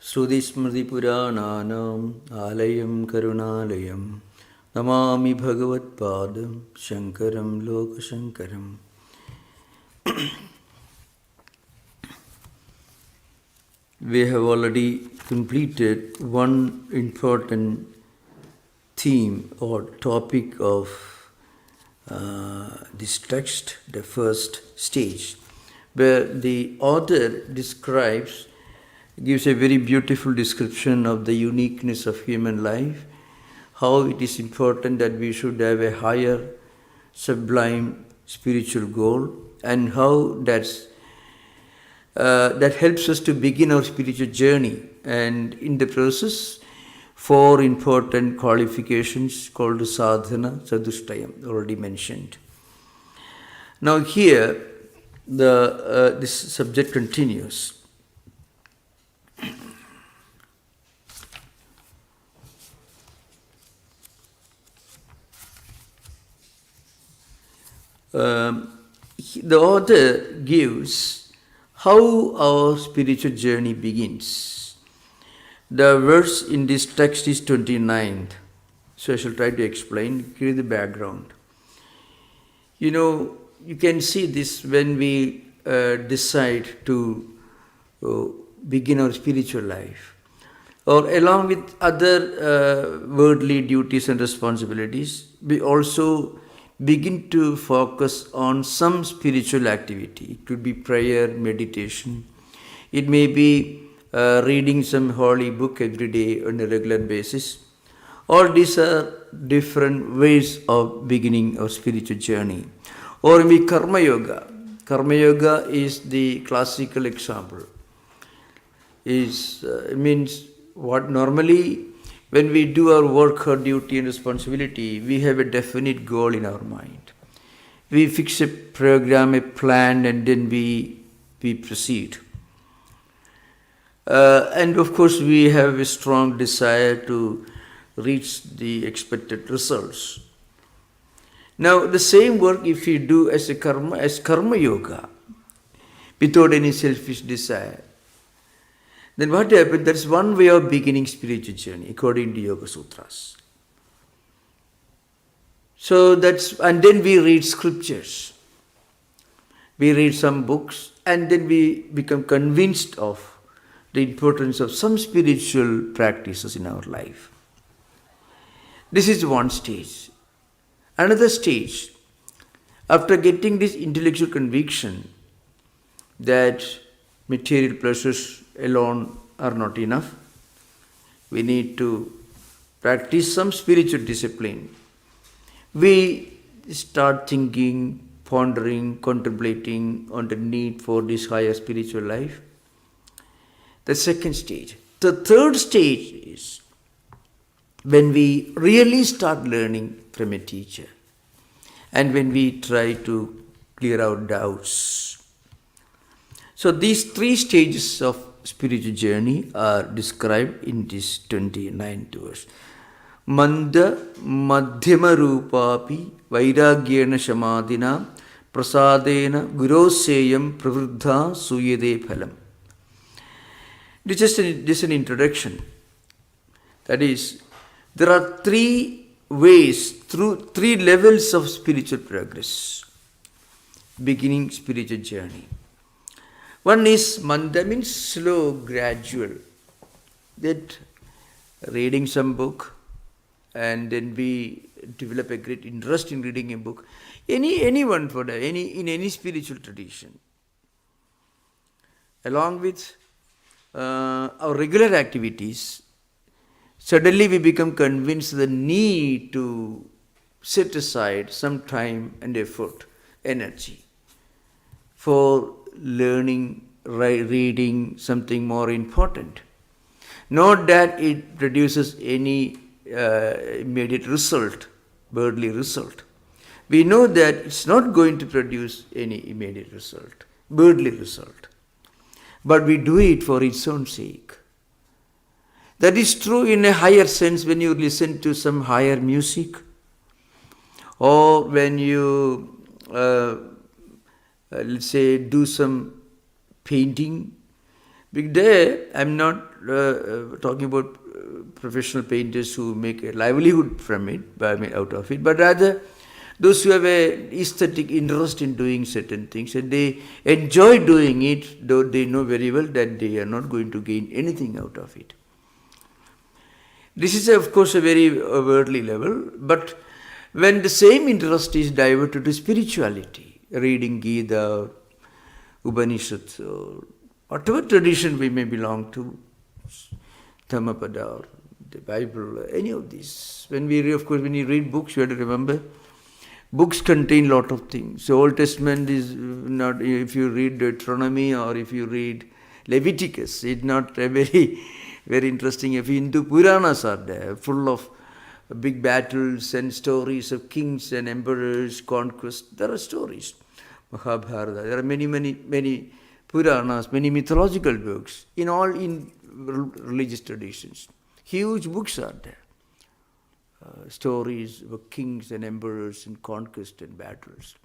Srutismritipurananam alayam karunalayam namami bhagavatpadam Shankaram lokashankaram. We have already completed one important theme or topic of this text, the first stage, where the author gives a very beautiful description of the uniqueness of human life, how it is important that we should have a higher, sublime spiritual goal, and how that helps us to begin our spiritual journey. And in the process, 4 important qualifications called sadhana, sadhushtayam, already mentioned. Now here, this subject continues. The author gives how our spiritual journey begins. The verse in this text is 29th, so I shall try to explain, give the background. You can see this when we decide to begin our spiritual life, or along with other worldly duties and responsibilities, we also begin to focus on some spiritual activity. It could be prayer, meditation. It may be reading some holy book every day on a regular basis. All these are different ways of beginning our spiritual journey. Or maybe karma yoga. Karma yoga is the classical example. It means what normally when we do our work or duty and responsibility, we have a definite goal in our mind. We fix a program, a plan, and then we proceed. And of course, we have a strong desire to reach the expected results. Now, the same work if you do as karma yoga, without any selfish desire, then what happens? That's one way of beginning spiritual journey according to Yoga Sutras. So and then we read scriptures. We read some books, and then we become convinced of the importance of some spiritual practices in our life. This is one stage. Another stage, after getting this intellectual conviction that material pleasures alone are not enough, we need to practice some spiritual discipline. We start thinking, pondering, contemplating on the need for this higher spiritual life. The second stage. The third stage is when we really start learning from a teacher and when we try to clear out doubts. So these 3 stages of spiritual journey are described in this 29th verse. Manda madhyama rupapi vairagyena shamadina prasadena guroseyam pravruddha suyade phalam. This is just an introduction. That is, there are 3 ways, through 3 levels of spiritual progress, beginning spiritual journey. One is manda, means slow, gradual. That reading some book, and then we develop a great interest in reading a book. Anyone for that, in any spiritual tradition. Along with our regular activities, suddenly we become convinced of the need to set aside some time and effort, energy for learning, reading something more important. Not that it produces any immediate result, worldly result. We know that it's not going to produce any immediate result, worldly result. But we do it for its own sake. That is true in a higher sense when you listen to some higher music, or when you let's say do some painting. There I'm not talking about professional painters who make a livelihood from it, out of it, but rather those who have a aesthetic interest in doing certain things and they enjoy doing it, though they know very well that they are not going to gain anything out of it. This is, of course, a very worldly level, but when the same interest is diverted to spirituality, reading Gita, Upanishads, or whatever tradition we may belong to, Dhammapada or the Bible, any of these. When you read books, you have to remember, books contain a lot of things. The Old Testament is not, if you read Deuteronomy or if you read Leviticus, it's not a very, very interesting. If Hindu Puranas are there, full of big battles and stories of kings and emperors, conquest. There are stories. Mahabharata. There are many Puranas, many mythological books in religious traditions. Huge books are there. Stories of kings and emperors and conquest and battles.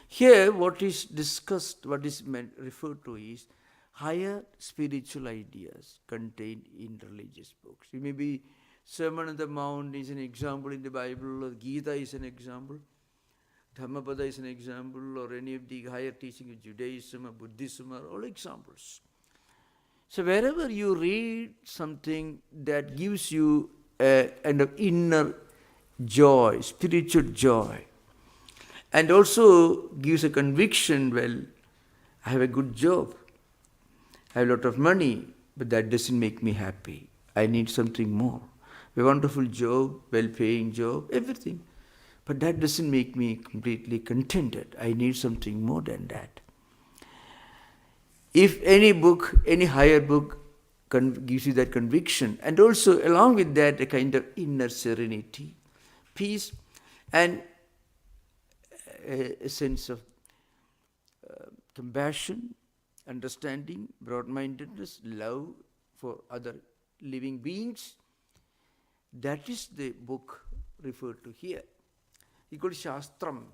Here, what is discussed, what is referred to is higher spiritual ideas contained in religious books. It may be Sermon on the Mount is an example in the Bible, or Gita is an example, Dhammapada is an example, or any of the higher teaching of Judaism or Buddhism are all examples. So wherever you read something that gives you a kind of inner joy, spiritual joy, and also gives a conviction, well, I have a good job, I have a lot of money, but that doesn't make me happy. I need something more. A wonderful job, well-paying job, everything. But that doesn't make me completely contented. I need something more than that. If any book, any higher book gives you that conviction, and also along with that a kind of inner serenity, peace, and a sense of compassion, understanding, broad-mindedness, love for other living beings, that is the book referred to here. He called Shastram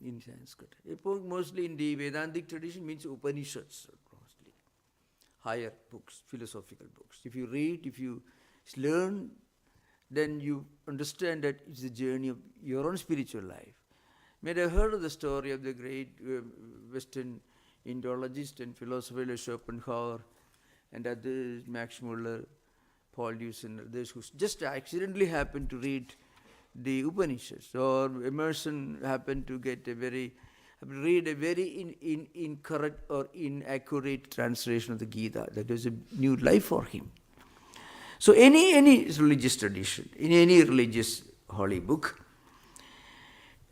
in Sanskrit. A book mostly in the Vedantic tradition means Upanishads, mostly. Higher books, philosophical books. If you read, if you learn, then you understand that it's the journey of your own spiritual life. You may have heard of the story of the great Western Indologist and philosopher Schopenhauer and others, Max Muller, Paul Deuce and others who just accidentally happened to read the Upanishads, or Emerson happened to read a very incorrect or inaccurate translation of the Gita. That was a new life for him. So any religious tradition, in any religious holy book,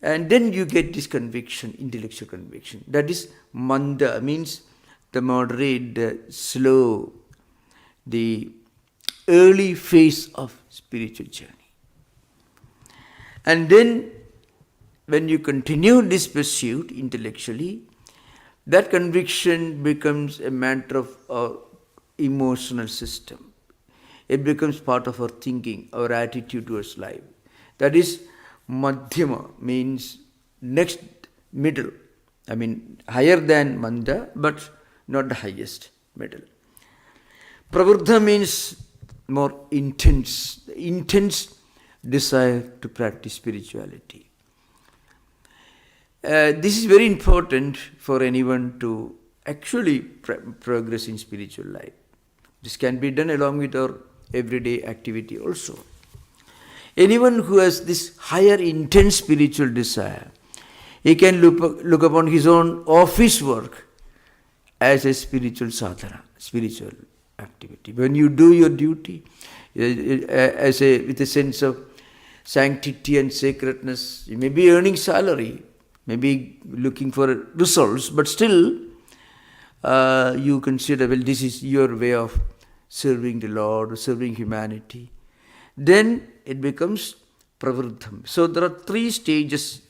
and then you get this conviction, intellectual conviction. That is manda, means the moderate, the slow, the early phase of spiritual journey. And then when you continue this pursuit intellectually, that conviction becomes a matter of our emotional system. It becomes part of our thinking, our attitude towards life. That is madhyama, means next, middle. I mean higher than manda, but not the highest, middle. Pravruddha means more intense desire to practice spirituality. This is very important for anyone to actually progress in spiritual life. This can be done along with our everyday activity also. Anyone who has this higher intense spiritual desire, he can look upon his own office work as a spiritual sadhana, spiritual activity. When you do your duty with a sense of sanctity and sacredness, you may be earning salary, maybe looking for results, but still you consider, well, this is your way of serving the Lord, serving humanity. Then it becomes pravruddham. So there are 3 stages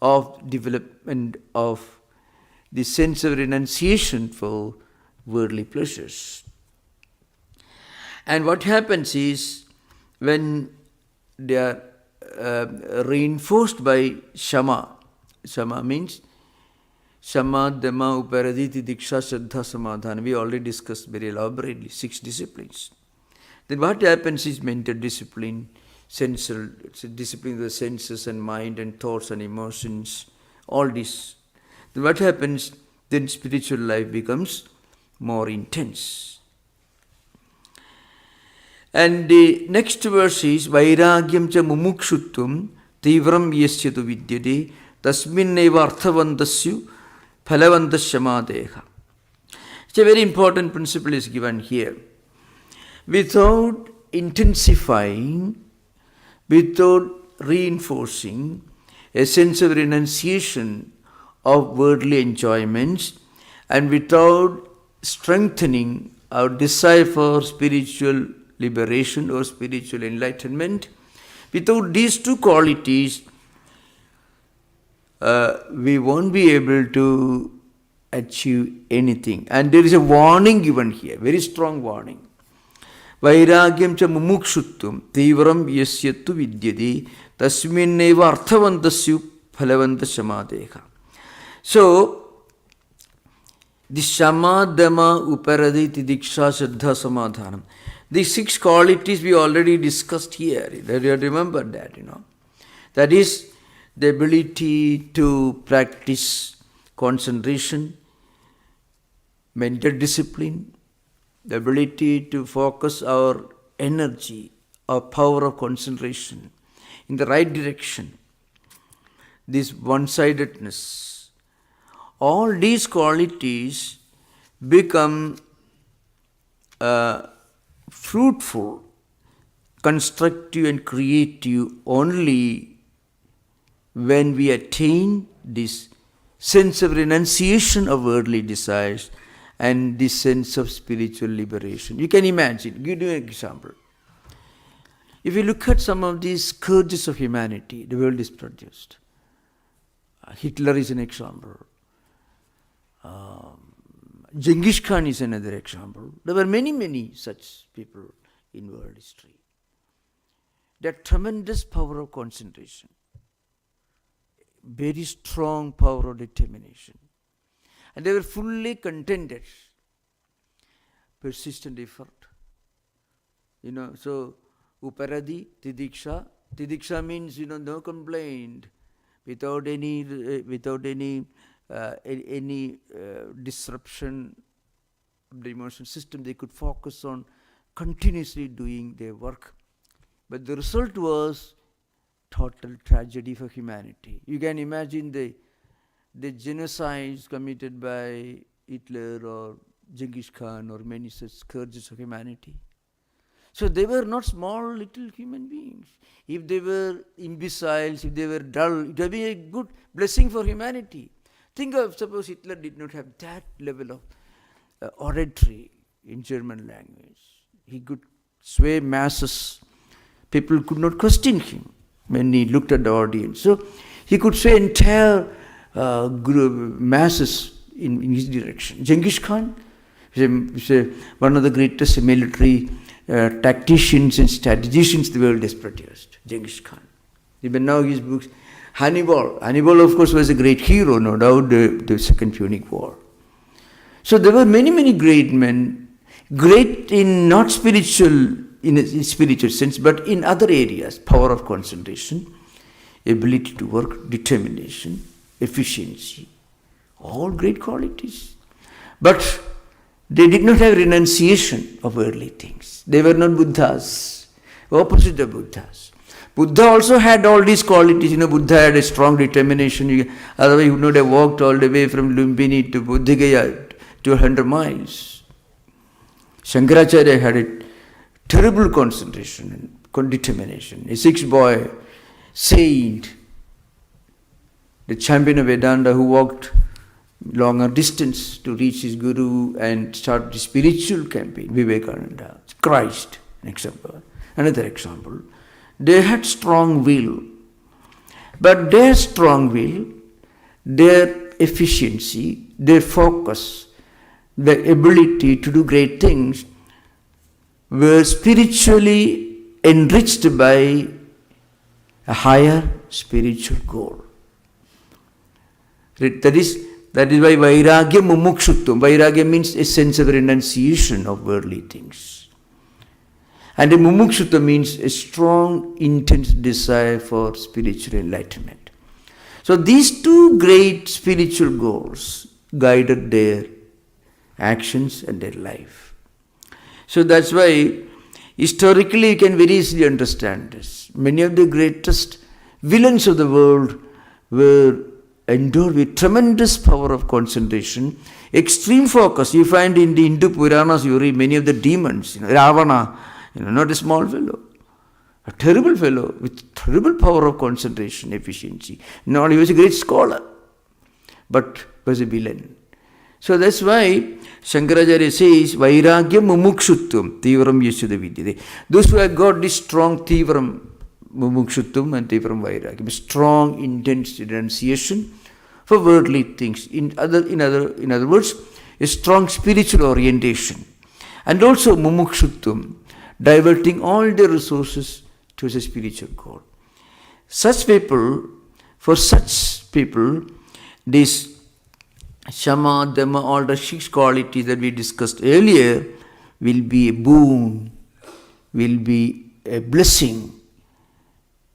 of development of the sense of renunciation for worldly pleasures. And what happens is, when they are reinforced by shama means Shama, Dhamma, Uparadi, Tidiksha, Shraddha, Samadhana. We already discussed very elaborately 6 disciplines. Then what happens is mental discipline, sensual discipline of the senses and mind and thoughts and emotions, all this. Then what happens? Then spiritual life becomes more intense. And the next verse is Vairagyam cha mumukshutvam tivram yasyatu vidyate tasminneva arthavandasyu phalavandashyamadeha. It's a very important principle is given here. Without intensifying, without reinforcing a sense of renunciation of worldly enjoyments, and without strengthening our desire for spiritual liberation or spiritual enlightenment, without these two qualities, we won't be able to achieve anything. And there is a warning given here, very strong warning. Vairagyam cha mumukshutvam tivram yasyatu vidyati tasminneva arthavandasyu phalavandashyamadeha. So, the Shama, Dhamma, Uparadi, Tidiksha, Shraddha, Samadhanam. These 6 qualities we already discussed here. You remember that, That is the ability to practice concentration, mental discipline, the ability to focus our energy, our power of concentration in the right direction, this one-sidedness. All these qualities become fruitful, constructive and creative only when we attain this sense of renunciation of worldly desires and this sense of spiritual liberation. You can imagine, give you an example. If you look at some of these scourges of humanity the world is produced, Hitler is an example. Genghis Khan is another example. There were many such people in world history. That tremendous power of concentration, very strong power of determination. And they were fully contented, persistent effort. So Uparadi, Tidiksha means, no complaint, without any disruption of the emotional system. They could focus on continuously doing their work. But the result was total tragedy for humanity. You can imagine the genocides committed by Hitler or Genghis Khan or many such scourges of humanity. So they were not small little human beings. If they were imbeciles, if they were dull, it would be a good blessing for humanity. Think of, suppose Hitler did not have that level of oratory in German language. He could sway masses. People could not question him when he looked at the audience. So he could sway entire masses in his direction. Genghis Khan is one of the greatest military tacticians and strategicians the world has produced. Genghis Khan. Even now his books. Hannibal, of course, was a great hero, no doubt, the Second Punic War. So there were many great men, great in not spiritual, in a spiritual sense, but in other areas, power of concentration, ability to work, determination, efficiency, all great qualities. But they did not have renunciation of worldly things. They were not Buddhas, opposite of Buddhas. Buddha also had all these qualities. Buddha had a strong determination. Otherwise, he would not have walked all the way from Lumbini to Bodhgaya, 200 miles. Shankaracharya had a terrible concentration and determination. A 6-boy saint, the champion of Vedanta who walked longer distance to reach his guru and start the spiritual campaign, Vivekachudamani, Christ, an example. Another example. They had strong will, but their strong will, their efficiency, their focus, their ability to do great things were spiritually enriched by a higher spiritual goal. That is, That is why Vairagya Mumukshutvam. Vairagya means a sense of renunciation of worldly things. And a Mumukshutva means a strong, intense desire for spiritual enlightenment. So these two great spiritual goals guided their actions and their life. So that's why historically you can very easily understand this. Many of the greatest villains of the world were endowed with tremendous power of concentration, extreme focus. You find in the Hindu Puranas, you read many of the demons, Ravana, not a small fellow, a terrible fellow with terrible power of concentration, efficiency. Not he was a great scholar, but was a villain. So that's why Shankaracharya says, Vairagya Mumukshutvam, Tivram Yashuddha Vidyate. Those who have got this strong Tivram Mumukshutvam and Tivram Vairagya, strong, intense renunciation for worldly things. In other words, a strong spiritual orientation. And also Mumukshutvam, diverting all their resources towards a spiritual goal. For such people, this Shama, Dhamma, all the 6 qualities that we discussed earlier will be a boon, will be a blessing.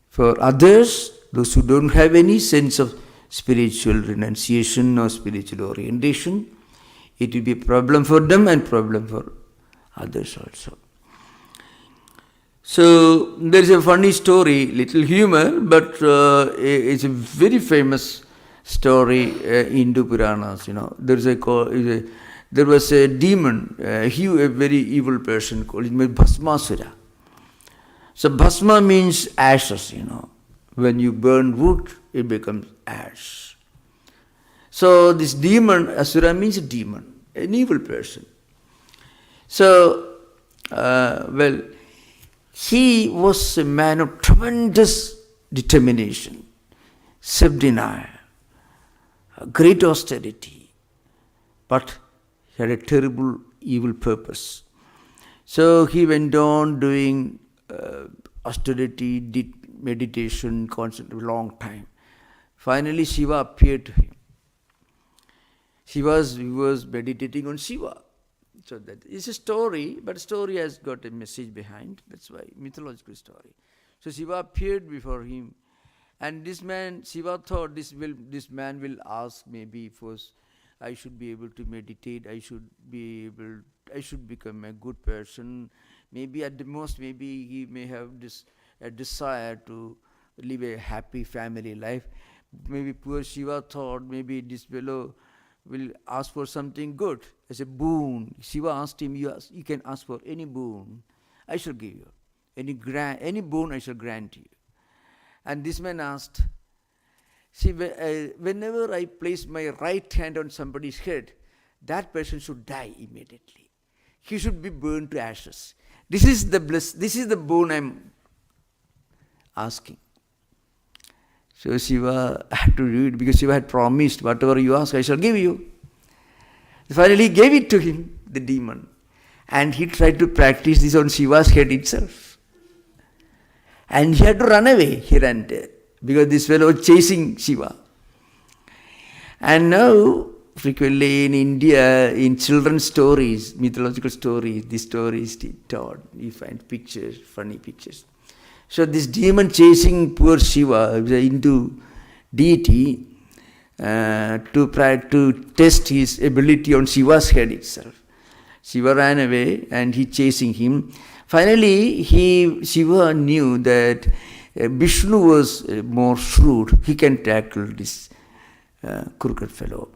For others, those who don't have any sense of spiritual renunciation or spiritual orientation, it will be a problem for them and problem for others also. So there is a funny story, little humor, but it's a very famous story in Hindu Puranas. There was a demon, a very evil person called Bhasmasura. So Bhasma means ashes, When you burn wood, it becomes ash. So this demon, Asura means a demon, an evil person. So, he was a man of tremendous determination, self-denial, great austerity, but he had a terrible evil purpose. So he went on doing austerity, did meditation, concentrated a long time. Finally, Shiva appeared to him. He was meditating on Shiva. So that is a story, but the story has got a message behind. That's why mythological story. So Shiva appeared before him, and this man, Shiva thought this man will ask maybe first, I should be able to meditate. I should become a good person. Maybe at the most, maybe he may have a desire to live a happy family life. Maybe poor Shiva thought maybe this fellow will ask for something good as a boon. Shiva asked him, you can ask for any boon, I shall give you. Any boon I shall grant you. And this man asked, see, whenever I place my right hand on somebody's head, that person should die immediately. He should be burned to ashes. This is the boon I'm asking. So Shiva had to do it because Shiva had promised, whatever you ask, I shall give you. Finally, he gave it to him, the demon. And he tried to practice this on Shiva's head itself. And he had to run away here and there because this fellow was chasing Shiva. And now, frequently in India, in children's stories, mythological stories, these stories taught. You find pictures, funny pictures. So this demon chasing poor Shiva, the Hindu deity, to test his ability on Shiva's head itself. Shiva ran away and he chasing him. Finally, Shiva knew that Vishnu was more shrewd. He can tackle this crooked fellow.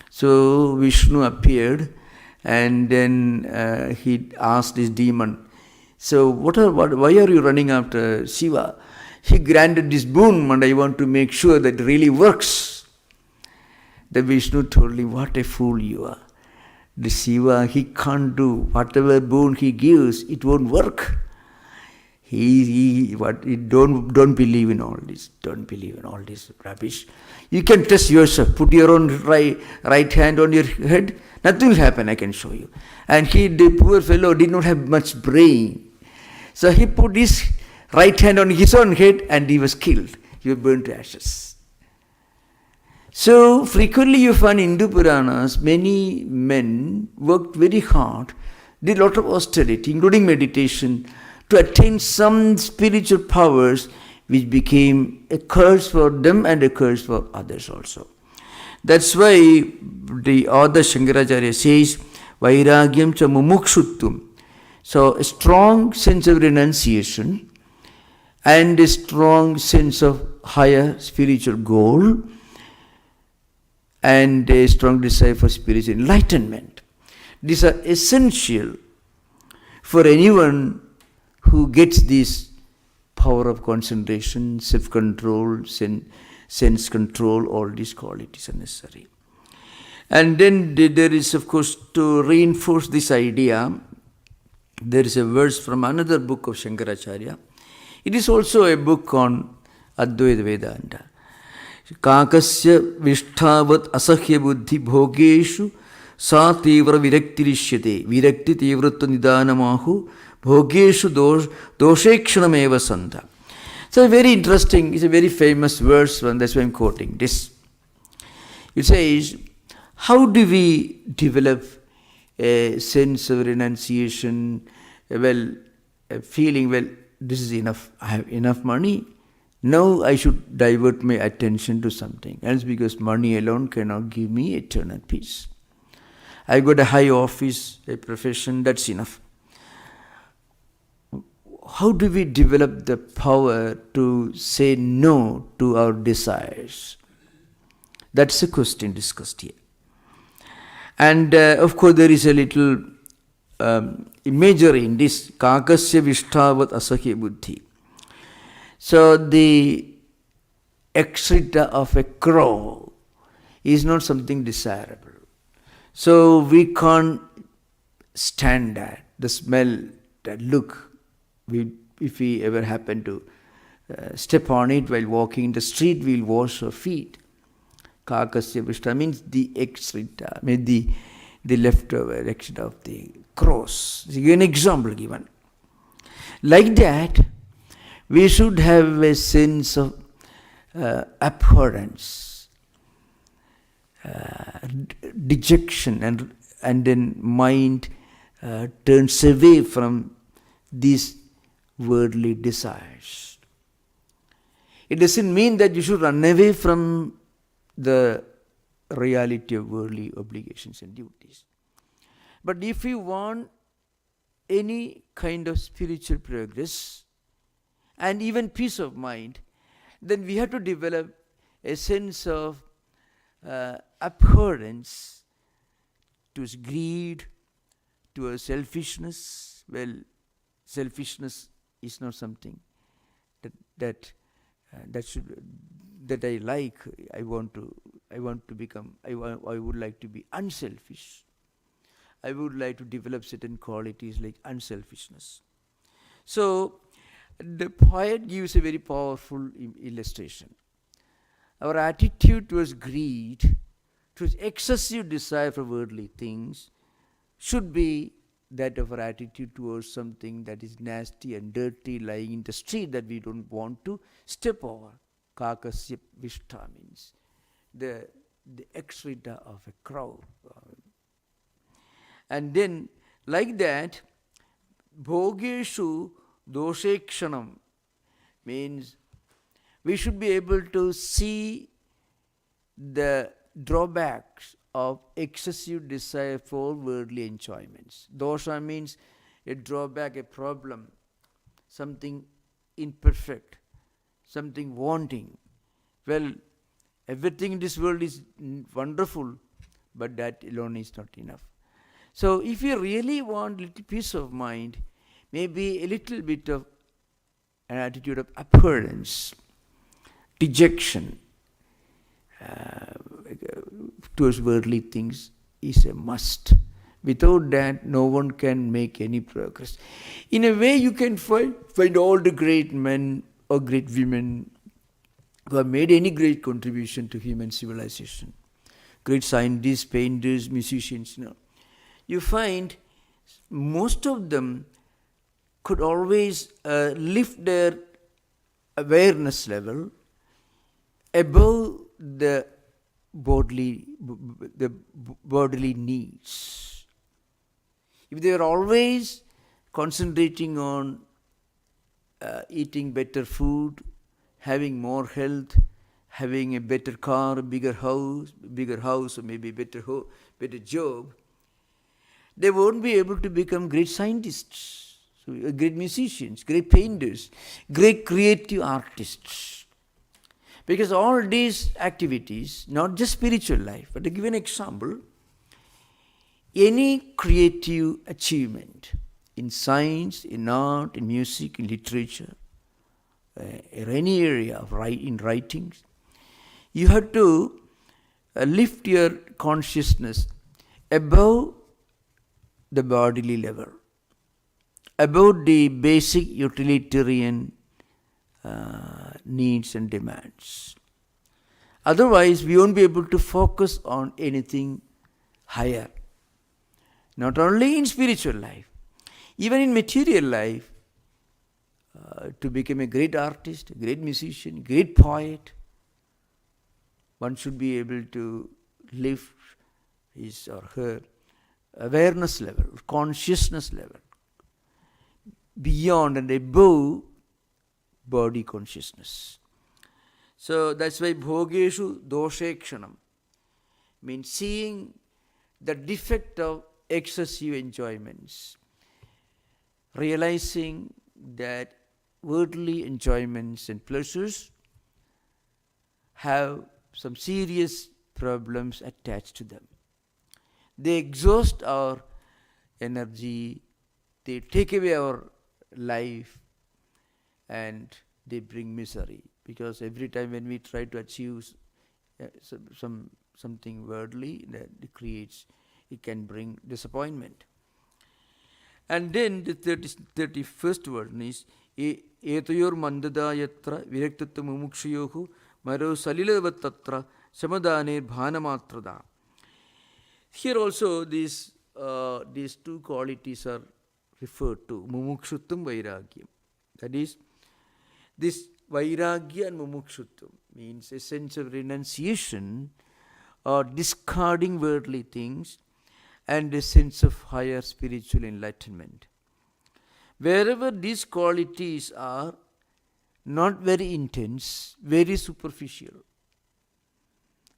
So Vishnu appeared and then he asked this demon, so why are you running after Shiva? He granted this boon and I want to make sure that it really works. The Vishnu told him, what a fool you are. The Shiva, he can't do whatever boon he gives, it won't work. Don't believe in all this. Don't believe in all this rubbish. You can test yourself. Put your own right hand on your head. Nothing will happen, I can show you. And the poor fellow did not have much brain. So he put his right hand on his own head and he was killed. He was burned to ashes. So frequently you find in Hindu Puranas, many men worked very hard, did a lot of austerity, including meditation, to attain some spiritual powers which became a curse for them and a curse for others also. That's why the author Shankaracharya says, Vairagyam cha mumukshuttum. So a strong sense of renunciation and a strong sense of higher spiritual goal and a strong desire for spiritual enlightenment. These are essential for anyone who gets this power of concentration, self-control, sense control, all these qualities are necessary. And then there is, of course, to reinforce this idea, there is a verse from another book of Shankaracharya. It is also a book on Advaita Vedanta. Kakasya vishthavat asahya buddhi bhogeshu sa tevra viraktirishyate virakti tevratva nidanamahu bhogeshu doshekshanameva santa. So very interesting, it's a very famous verse, and that's why I'm quoting this. It says, how do we develop a sense of renunciation, a feeling, this is enough, I have enough money, now I should divert my attention to something else because money alone cannot give me eternal peace. I got a high office, a profession, that's enough. How do we develop the power to say no to our desires? That's a question discussed here. And of course there is a little imagery in this, Kakasya vishthavat asahya buddhi. So the excreta of a crow is not something desirable. So we can't stand that, the smell, that look. If we ever happen to step on it while walking in the street, we'll wash our feet. Kakasya vishta means the excreta, means the leftover excreta of the crows. An example given. Like that, we should have a sense of abhorrence, dejection, and then mind turns away from these worldly desires. It doesn't mean that you should run away from the reality of worldly obligations and duties. But if you want any kind of spiritual progress and even peace of mind, then we have to develop a sense of abhorrence to greed, to selfishness. Well, selfishness is not something that I like. I would like to be unselfish. I would like to develop certain qualities like unselfishness. So the poet gives a very powerful illustration. Our attitude towards greed, towards excessive desire for worldly things, should be that of our attitude towards something that is nasty and dirty lying in the street that we don't want to step over. Kakasya vishta means the excreta of a crow. And then like that, bhogeshu doshekshanam means we should be able to see the drawbacks of excessive desire for worldly enjoyments. Dosha means a drawback, a problem, something imperfect, something wanting. Well, everything in this world is wonderful, but that alone is not enough. So if you really want a little peace of mind, maybe a little bit of an attitude of abhorrence, dejection towards worldly things is a must. Without that, no one can make any progress. In a way, you can find all the great men or great women who have made any great contribution to human civilization. Great scientists, painters, musicians, You find most of them could always lift their awareness level above the bodily needs. If they are always concentrating on eating better food, having more health, having a better car, bigger house, or maybe better job, they won't be able to become great scientists, great musicians, great painters, great creative artists. Because all these activities, not just spiritual life, but to give an example, any creative achievement in science, in art, in music, in literature, in any area of in writings, you have to lift your consciousness above the bodily level, above the basic utilitarian needs and demands. Otherwise, we won't be able to focus on anything higher. Not only in spiritual life, even in material life, to become a great artist, a great musician, great poet, one should be able to lift his or her awareness level, consciousness level, beyond and above body consciousness. So that's why bhogeshu doshekshanam means seeing the defect of excessive enjoyments, realizing that worldly enjoyments and pleasures have some serious problems attached to them. They exhaust our energy, they take away our life, and they bring misery. Because every time when we try to achieve something worldly, it can bring disappointment. And then the 31st word is Etayor mandada yatra viraktatta mumukshayohu maro salilavattatra samadane bhanamatrada. Here also these two qualities are referred to, mumukshuttam vairagyam. That is, this vairagya and mumukshuttam means a sense of renunciation or discarding worldly things and a sense of higher spiritual enlightenment. Wherever these qualities are not very intense, very superficial.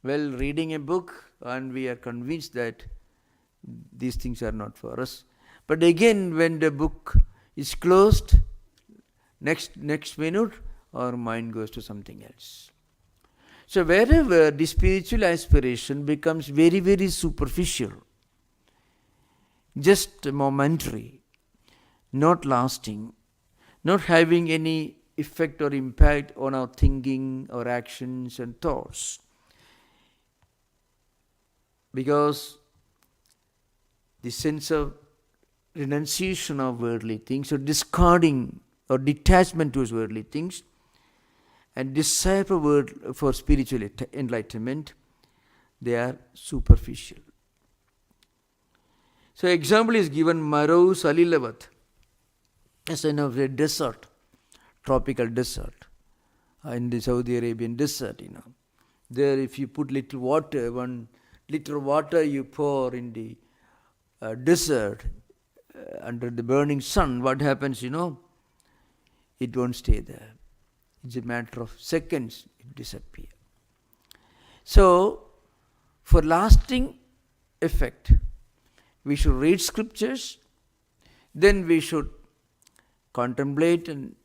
Well, reading a book and we are convinced that these things are not for us. But again, when the book is closed, next minute our mind goes to something else. So wherever the spiritual aspiration becomes very, very superficial, just momentary, not lasting, not having any effect or impact on our thinking, our actions and thoughts, because the sense of renunciation of worldly things, or discarding or detachment towards worldly things, and desire for spiritual enlightenment, they are superficial. So example is given, Marau Salilavat, a sign of a desert, tropical desert, in the Saudi Arabian desert, There if you put little water, 1 liter water you pour in the desert, under the burning sun, what happens, It won't stay there. It's a matter of seconds, it disappears. So, for lasting effect, we should read scriptures, then we should contemplate and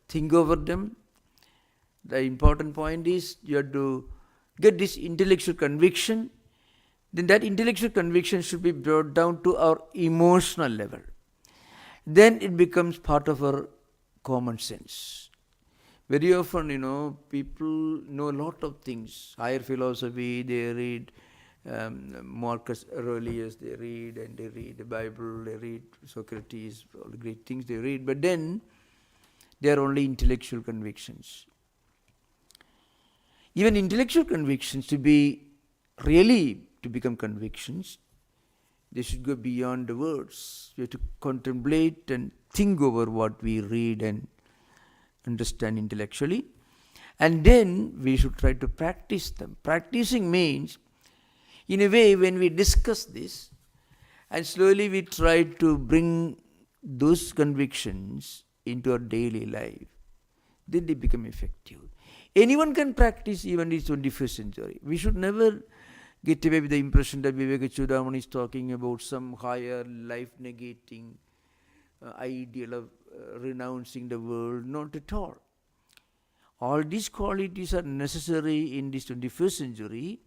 think over them. The important point is you have to get this intellectual conviction. Then that intellectual conviction should be brought down to our emotional level. Then it becomes part of our common sense. Very often, people know a lot of things. Higher philosophy, they read Marcus Aurelius, they read the Bible, they read Socrates, all the great things they read. But then, they are only intellectual convictions. Even intellectual convictions, to become convictions, they should go beyond the words. We have to contemplate and think over what we read and understand intellectually. And then we should try to practice them. Practicing means, in a way, when we discuss this, and slowly we try to bring those convictions into our daily life, then they become effective. Anyone can practice even in the 21st century. We should never get away with the impression that Vivekachudamani is talking about some higher life-negating ideal of renouncing the world. Not at all. All these qualities are necessary in this 21st century,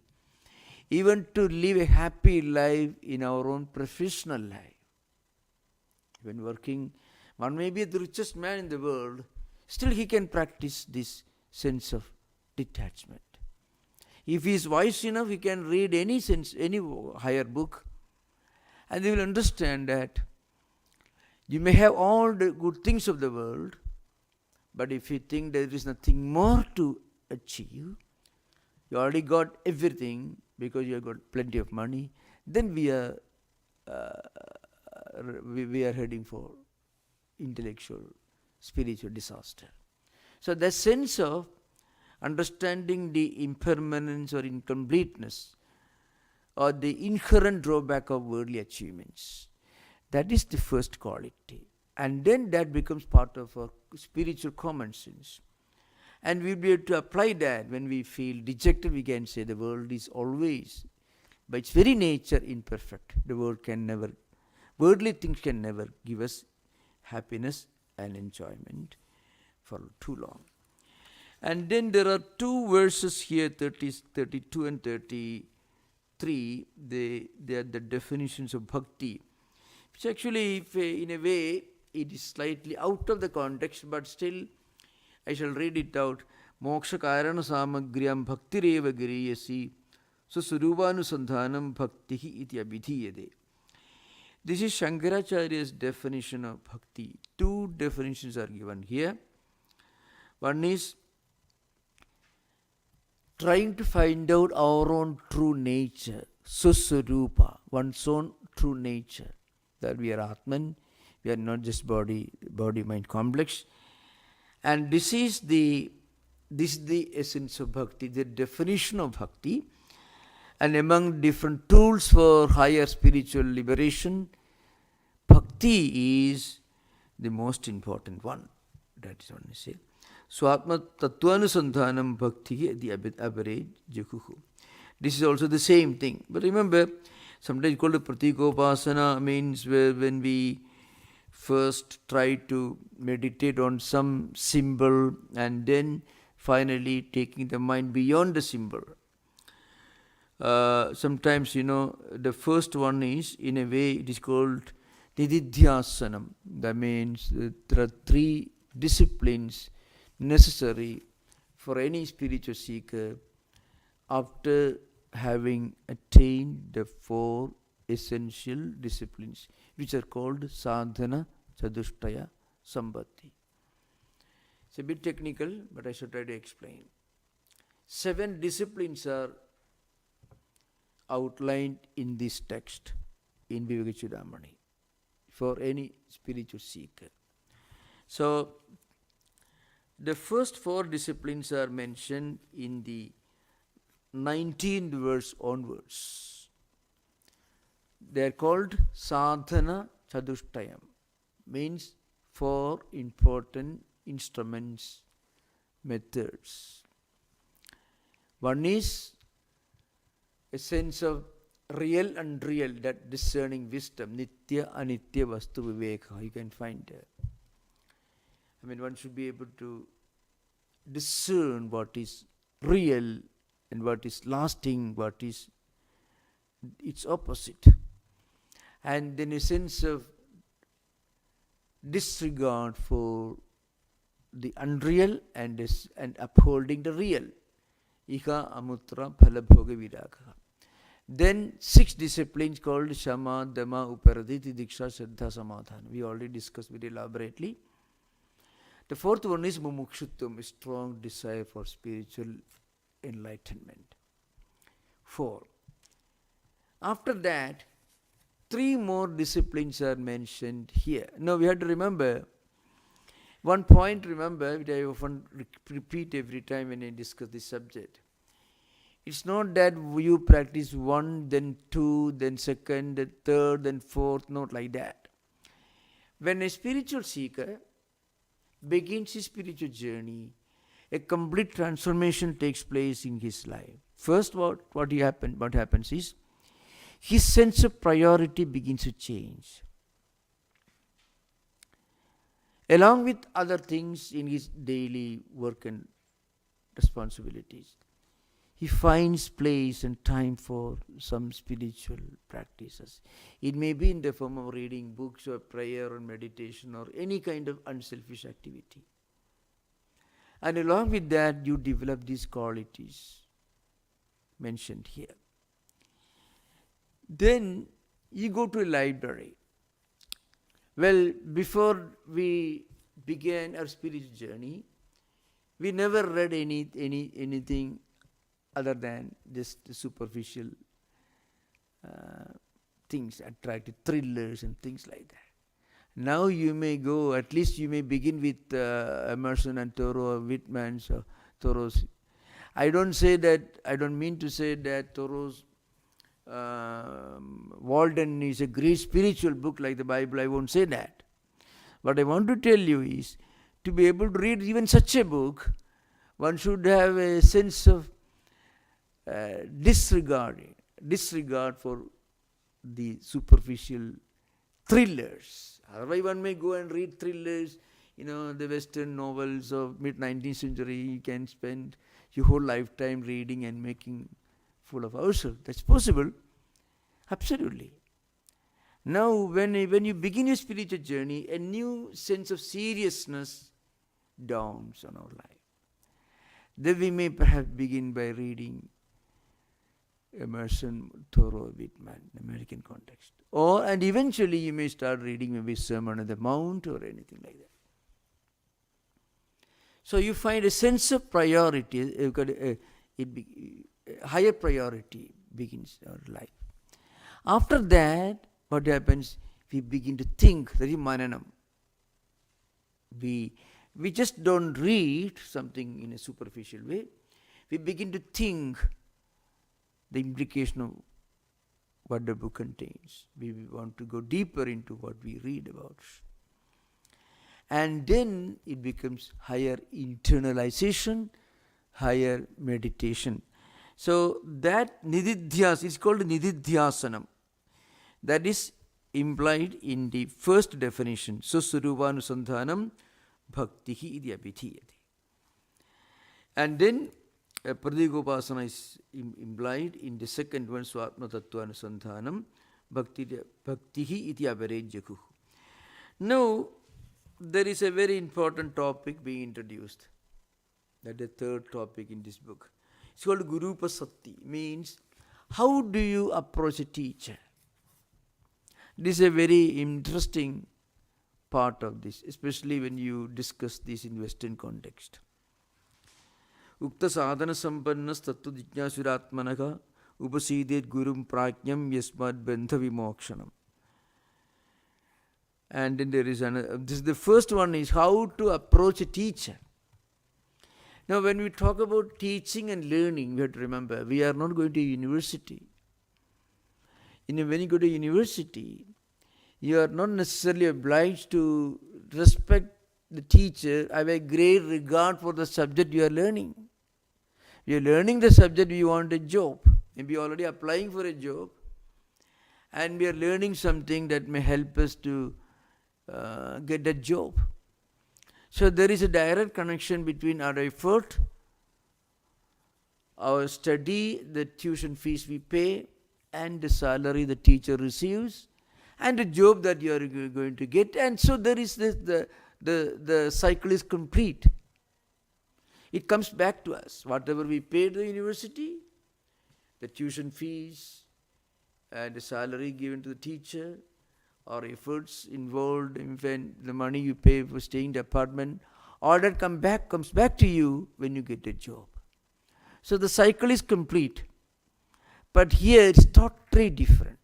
even to live a happy life in our own professional life. When working, one may be the richest man in the world, still he can practice this sense of detachment. If he is wise enough, he can read any higher book, and they will understand that you may have all the good things of the world, but if you think there is nothing more to achieve, you already got everything because you have got plenty of money, then we are heading for intellectual, spiritual disaster. So the sense of understanding the impermanence or incompleteness or the inherent drawback of worldly achievements, that is the first quality. And then that becomes part of our spiritual common sense. And we'll be able to apply that when we feel dejected. We can say the world is always, by its very nature, imperfect. The world can never, worldly things can never give us happiness and enjoyment for too long. And then there are two verses here, 32 and 33. They are the definitions of bhakti, which actually, in a way, it is slightly out of the context, but still I shall read it out. Moksha karana samagryam bhaktireva giriyasi susarupānusandhānam bhaktihi iti abhidhiyate. This is Shankaracharya's definition of bhakti. Two definitions are given here. One is trying to find out our own true nature, susvarupa, one's own true nature, that we are Atman, we are not just body-mind complex. And this is the essence of bhakti, the definition of bhakti. And among different tools for higher spiritual liberation, bhakti is the most important one. That is what I say. Swami Tattwamayananda bhakti the average jakuhu. This is also the same thing. But remember, sometimes called pratikopasana means when we first try to meditate on some symbol and then finally taking the mind beyond the symbol. Sometimes, the first one is, in a way, it is called nididhyasanam. That means there are three disciplines necessary for any spiritual seeker after having attained the four essential disciplines, which are called sadhana chadushtaya sambhati. It's a bit technical, but I shall try to explain. 7 disciplines are outlined in this text in Vivekachudamani for any spiritual seeker. So, the first 4 disciplines are mentioned in the 19th verse onwards. They are called sadhana chadushtayam, means 4 important instruments, methods. One is a sense of real and unreal, that discerning wisdom, nitya anitya vastu viveka. You can find one should be able to discern what is real and what is lasting, what is its opposite. And then a sense of disregard for the unreal and upholding the real. Ika amutra phalabhoga viraga. Then 6 disciplines called Shama, Dhamma, Uparaditi, Diksha, Shraddha, Samadhana. We already discussed very elaborately. The 4th one is Mumukshutvam, a strong desire for spiritual enlightenment. 4. After that, 3 more disciplines are mentioned here. Now we have to remember, One point, remember, which I often repeat every time when I discuss this subject. It's not that you practice one, then two, then second, then third, then fourth, not like that. When a spiritual seeker begins his spiritual journey, a complete transformation takes place in his life. First, what happens is, his sense of priority begins to change. Along with other things in his daily work and responsibilities, he finds place and time for some spiritual practices. It may be in the form of reading books or prayer or meditation or any kind of unselfish activity. And along with that, you develop these qualities mentioned here. Then you go to a library. Well, before we began our spiritual journey, we never read anything other than just superficial things, attractive thrillers and things like that. Now you may go, at least you may begin with Emerson and Thoreau or Whitman's or Thoreau's. I don't mean to say that Thoreau's Walden is a great spiritual book like the Bible. I won't say that. What I want to tell you is, to be able to read even such a book, one should have a sense of disregard for the superficial thrillers. Otherwise one may go and read thrillers, the Western novels of mid-19th century. You can spend your whole lifetime reading and making full of ourselves. That's possible. Absolutely. Now when you begin your spiritual journey, a new sense of seriousness dawns on our life. Then we may perhaps begin by reading Emerson, Thoreau, Whitman, American context. And eventually you may start reading maybe Sermon on the Mount or anything like that. So you find a sense of priority, higher priority begins our life. After that, what happens? We begin to think, that is mananam. We just don't read something in a superficial way. We begin to think the implication of what the book contains. We want to go deeper into what we read about. And then it becomes higher internalization, higher meditation. So that nididhyas is called nididhyasanam. That is implied in the first definition. Suswarupanusandhanam bhaktihi iti abhidhiyate. And then Pradigopasana is implied in the second one, Swatma Tattwanusandhanam bhaktihi iti avarejyakuh. Now, there is a very important topic being introduced. That is the third topic in this book. It's called Guru Pasatti, means how do you approach a teacher? This is a very interesting part of this, especially when you discuss this in Western context. Ukta sadhana sampannas tattva jijnasuratmanaka upasidet gurum prajnam yasmad bandha vimokshanam. And then there is another. The first one is how to approach a teacher. Now when we talk about teaching and learning, we have to remember, we are not going to a university. When you go to university, you are not necessarily obliged to respect the teacher, have a great regard for the subject you are learning. You are learning the subject, you want a job. Maybe you are already applying for a job, and we are learning something that may help us to get that job. So there is a direct connection between our effort, our study, the tuition fees we pay, and the salary the teacher receives, and the job that you are going to get. And so there is this, the cycle is complete. It comes back to us. Whatever we pay to the university, the tuition fees, and the salary given to the teacher, or efforts involved, in the money you pay for staying in the apartment, all that comes back to you when you get a job. So the cycle is complete. But here it's totally different.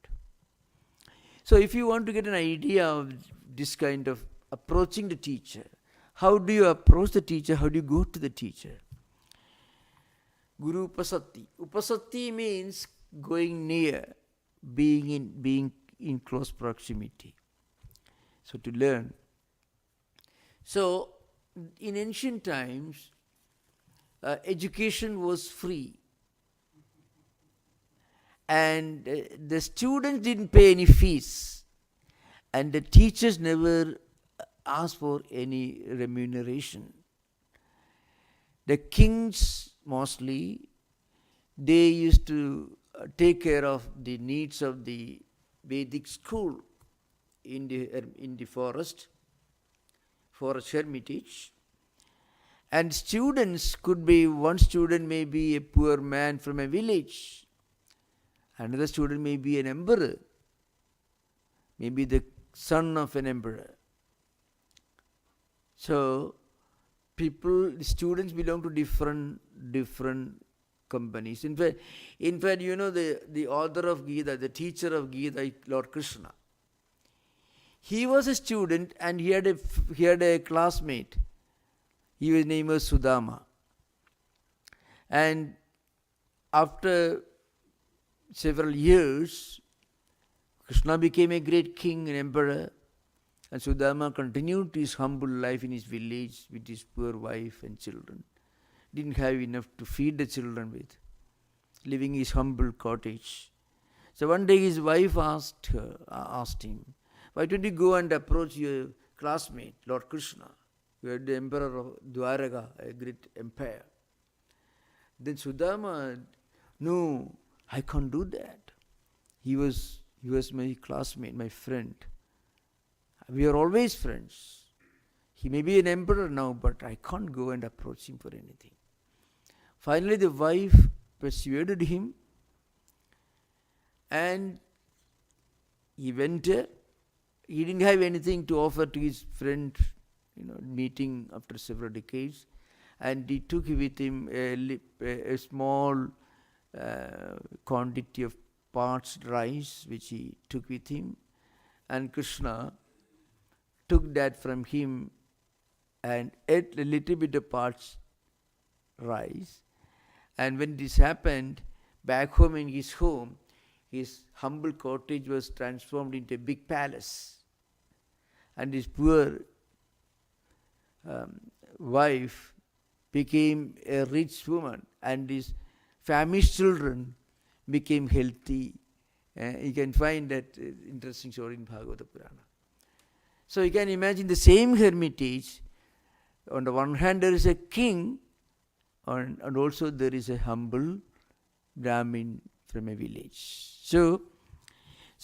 So if you want to get an idea of this kind of approaching the teacher, How do you approach the teacher? How do you go to the teacher? Guru Upasati. Upasati means going near, being in close proximity. So to learn. So in ancient times, education was free. And the students didn't pay any fees. And the teachers never asked for any remuneration. The kings mostly, they used to take care of the needs of the Vedic school in the forest hermitage. And students could be, one student may be a poor man from a village, another student may be an emperor, maybe the son of an emperor. So students belong to different companies. In fact, the author of Gita, the teacher of Gita, Lord Krishna, he was a student and he had a classmate. His name was Sudama. And after several years, Krishna became a great king and emperor, and Sudama continued his humble life in his village with his poor wife and children. Didn't have enough to feed the children with, living in his humble cottage. So one day his wife asked him, why don't you go and approach your classmate, Lord Krishna? You are the emperor of Dwaraka, a great empire. Then Sudama, no, I can't do that. He was my classmate, my friend. We are always friends. He may be an emperor now, but I can't go and approach him for anything. Finally, the wife persuaded him, and he went there. He didn't have anything to offer to his friend, meeting after several decades, and he took with him a small quantity of parched rice, which he took with him, and Krishna took that from him and ate a little bit of parched rice. And when this happened, back home in his home, his humble cottage was transformed into a big palace. And his poor wife became a rich woman, and his famished children became healthy. You can find that interesting story in Bhagavata Purana. So you can imagine the same hermitage. On the one hand, there is a king, and also there is a humble Brahmin from a village. So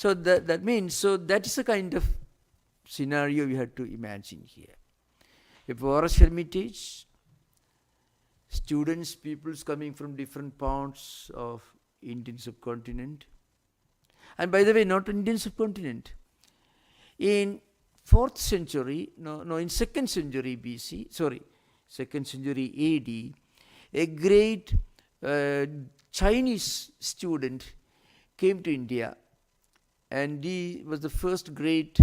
that means, that is a kind of scenario we have to imagine here. A forest hermitage, students, peoples coming from different parts of Indian subcontinent. And by the way, not Indian subcontinent. In 4th century, in 2nd century BC, 2nd century AD, a great Chinese student came to India, and he was the first great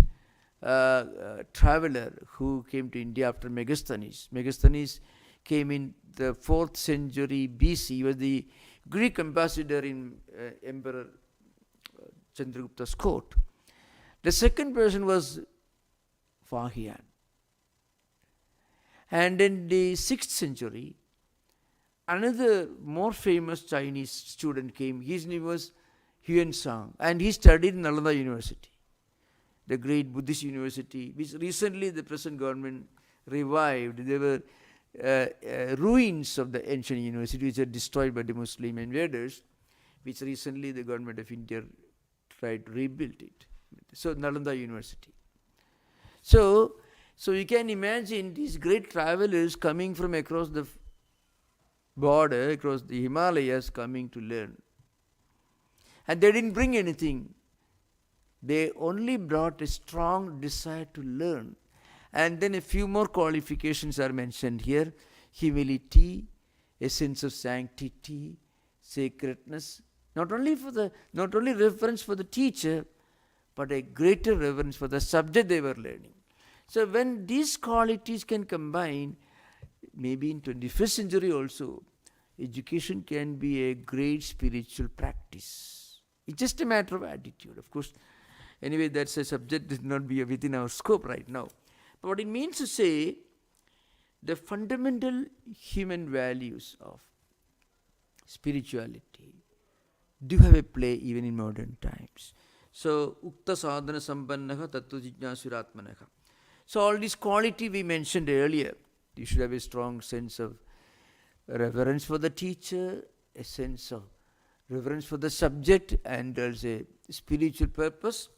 traveler who came to India after Megasthenes. Megasthenes came in the 4th century BC. He was the Greek ambassador in Emperor Chandragupta's court. The second person was Fahian. And in the 6th century, another more famous Chinese student came. His name was Huan Sang, and he studied in Nalanda University, the great Buddhist university, which recently the present government revived. There were ruins of the ancient university which were destroyed by the Muslim invaders, which recently the government of India tried to rebuild it. So Nalanda University. So you can imagine these great travelers coming from across the border, across the Himalayas, coming to learn. And they didn't bring anything. They only brought a strong desire to learn. And then a few more qualifications are mentioned here. Humility, a sense of sanctity, sacredness. Not only reverence for the teacher, but a greater reverence for the subject they were learning. So when these qualities can combine, maybe in 21st century also, education can be a great spiritual practice. It's just a matter of attitude. Of course, anyway, that's a subject that not be within our scope right now. But what it means to say, the fundamental human values of spirituality do have a play even in modern times. So, Ukta Sadhana Sampannaha Tattva Jijnasuratmanaha. So, all this quality we mentioned earlier, you should have a strong sense of reverence for the teacher, a sense of reverence for the subject, and there's a spiritual purpose.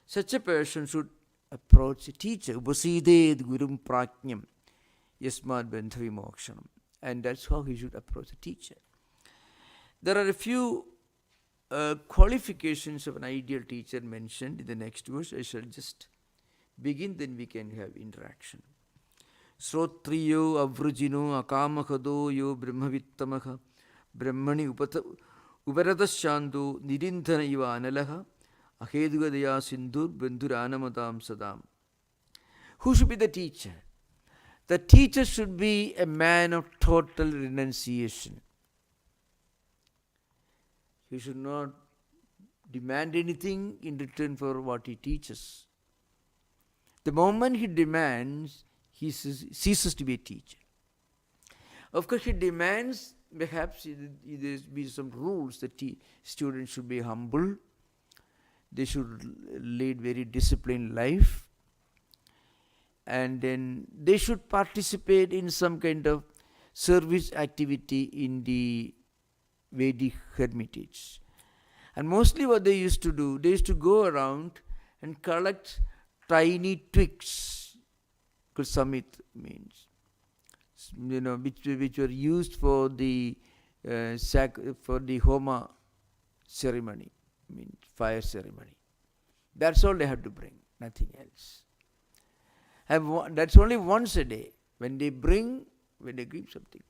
Such a person should approach a teacher, Upasided Gurum Prajnam Yasmad Bandhavi Mokshanam. And that's how he should approach a teacher. There are a few qualifications of an ideal teacher mentioned in the next verse. I shall just begin, then we can have interaction. Srotriyo avrujino akamakado yo brahmavittamaha brahmani uparatasyandu nirindhana iva analaha ahedugadaya sindur bandhuranamatam sadam. Who should be the teacher? The teacher should be a man of total renunciation. He should not demand anything in return for what he teaches. The moment he demands, he ceases to be a teacher. Of course, he demands, perhaps there be some rules that students should be humble, they should lead very disciplined life, and then they should participate in some kind of service activity in the Vedic hermitage. And mostly what they used to do, they used to go around and collect tiny twigs, because samit means, which were used for the homa ceremony, means fire ceremony. That's all they have to bring, nothing else. That's only once a day when they give something.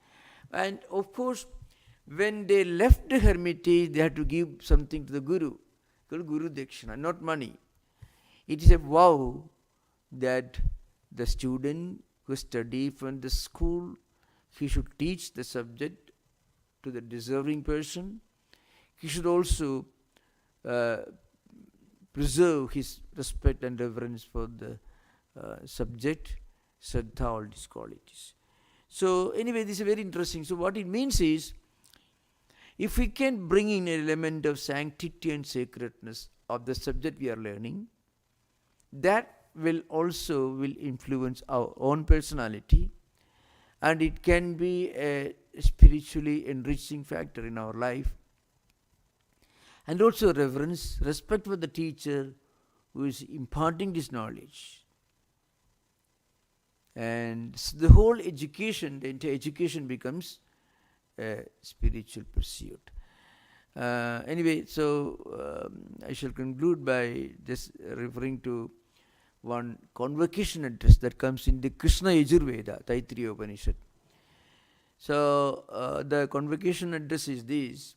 And of course, when they left the hermitage, they had to give something to the Guru, called Guru Dakshina, not money. It is a vow that the student who study from the school, he should teach the subject to the deserving person. He should also preserve his respect and reverence for the subject, Shraddha, all these qualities. So anyway, this is very interesting. So what it means is, if we can bring in an element of sanctity and sacredness of the subject we are learning, that will influence our own personality, and it can be a spiritually enriching factor in our life. And also reverence, respect for the teacher who is imparting this knowledge. And the whole education, the entire education becomes a spiritual pursuit. Anyway, so I shall conclude by just referring to one convocation address that comes in the Krishna Yajurveda, Taittiriya Upanishad. So the convocation address is this: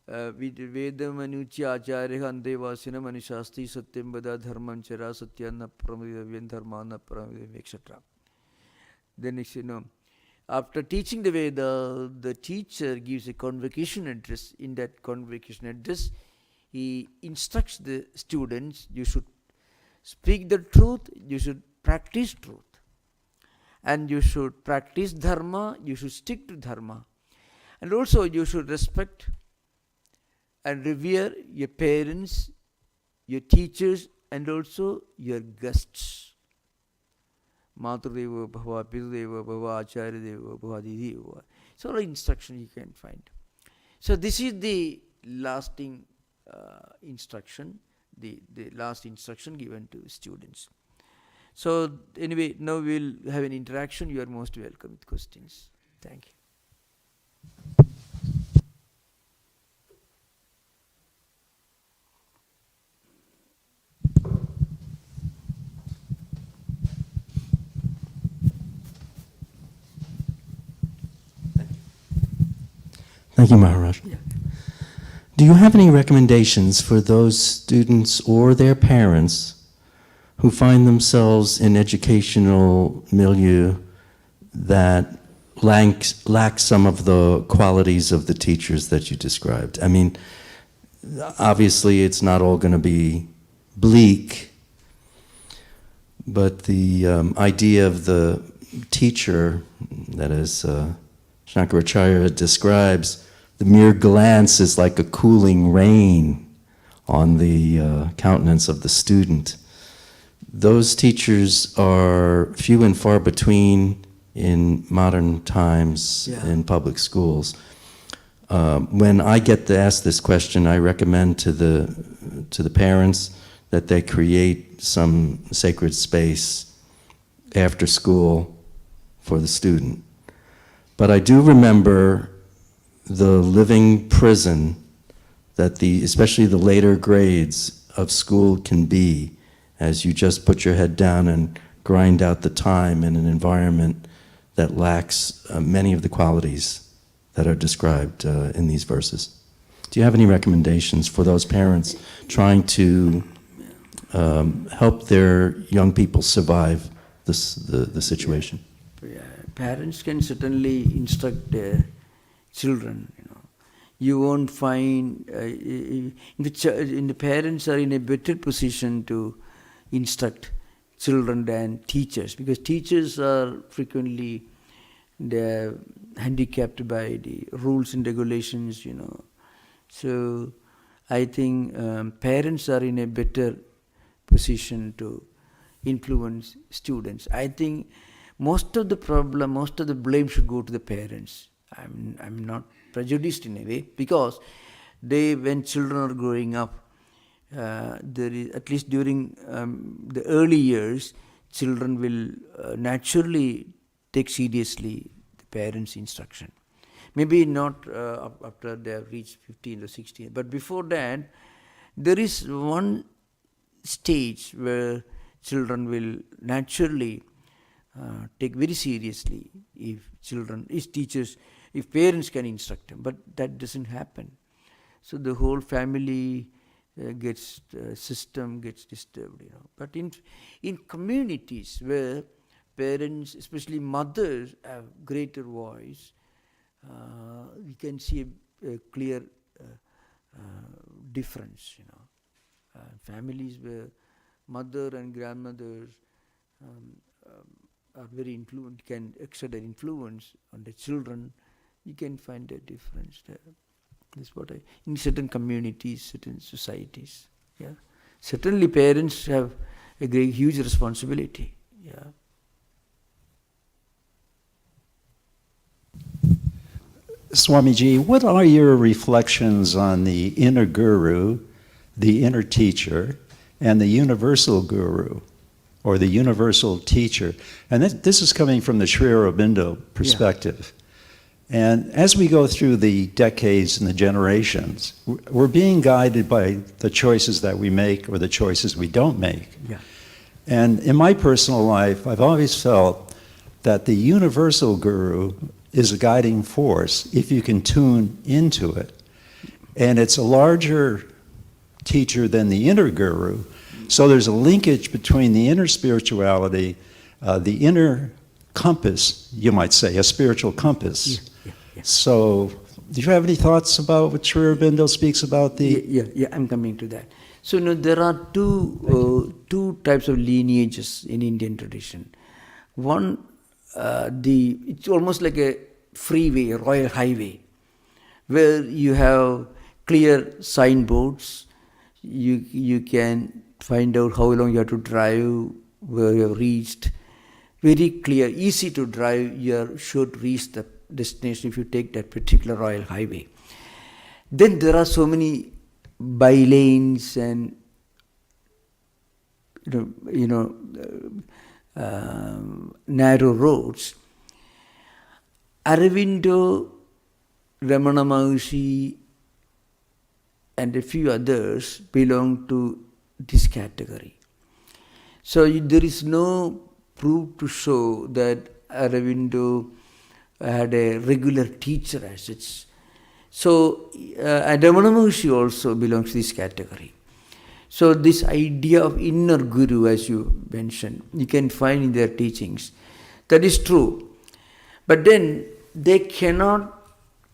Vedamanuchi Acharya Andevasina Manishasti Satyam Vada Dharman Chara Satyana Pramidavyan Dharmana Pramidavyan, etc. Then after teaching the Veda, the teacher gives a convocation address. In that convocation address, he instructs the students, you should speak the truth, you should practice truth. And you should practice dharma, you should stick to dharma. And also you should respect and revere your parents, your teachers, and also your guests. Maturdeva bhava, Pitudeva bhava, Acharyadeva bhava, Didideva. So all instruction you can find. So this is the lasting instruction, the last instruction given to students. So anyway, now we'll have an interaction. You are most welcome with questions. Thank you. Thank you, Maharaj. Yeah. Do you have any recommendations for those students or their parents who find themselves in educational milieu that lacks some of the qualities of the teachers that you described. I mean, obviously it's not all going to be bleak, but the idea of the teacher, that is Shankaracharya describes, the mere glance is like a cooling rain on the countenance of the student. Those teachers are few and far between in modern times in public schools. When I get to ask this question, I recommend to the parents that they create some sacred space after school for the student. But I do remember the living prison that especially the later grades of school can be, as you just put your head down and grind out the time in an environment that lacks many of the qualities that are described in these verses. Do you have any recommendations for those parents trying to help their young people survive the situation? Parents can certainly instruct their children. You won't find the parents are in a better position to instruct children than teachers, because teachers are frequently they're handicapped by the rules and regulations. So I think parents are in a better position to influence students. I think most of the problem, most of the blame should go to the parents. I'm not prejudiced in a way, because when children are growing up, there is, at least during the early years, children will naturally take seriously the parents' instruction. Maybe not after they have reached 15 or 16, but before that, there is one stage where children will naturally take very seriously if parents can instruct them, but that doesn't happen. So the whole family system gets disturbed. But in communities where parents, especially mothers, have greater voice, we can see a clear difference. Families where mother and grandmothers are very can exert their influence on the children, you can find a difference there. That's what in certain communities, certain societies. Certainly parents have a huge responsibility. Swamiji, what are your reflections on the inner guru, the inner teacher, and the universal guru, or the universal teacher? And this is coming from the Sri Aurobindo perspective. And as we go through the decades and the generations, we're being guided by the choices that we make or the choices we don't make. And in my personal life, I've always felt that the universal guru is a guiding force if you can tune into it. And it's a larger teacher than the inner guru. So there's a linkage between the inner spirituality, the inner compass, you might say, a spiritual compass. So do you have any thoughts about what Sri Aurobindo speaks about the... I'm coming to that. So there are two types of lineages in Indian tradition. One, it's almost like a freeway, a royal highway, where you have clear signboards. You can find out how long you have to drive, where you have reached. Very clear, easy to drive. You are sure to reach the destination if you take that particular royal highway. Then there are so many by-lanes and narrow roads. Aurobindo, Ramana Maharshi, and a few others belong to this category. So there is no proof to show that Aurobindo had a regular teacher as such. So Ramana Maharshi also belongs to this category. So this idea of inner guru, as you mentioned, you can find in their teachings. That is true. But then they cannot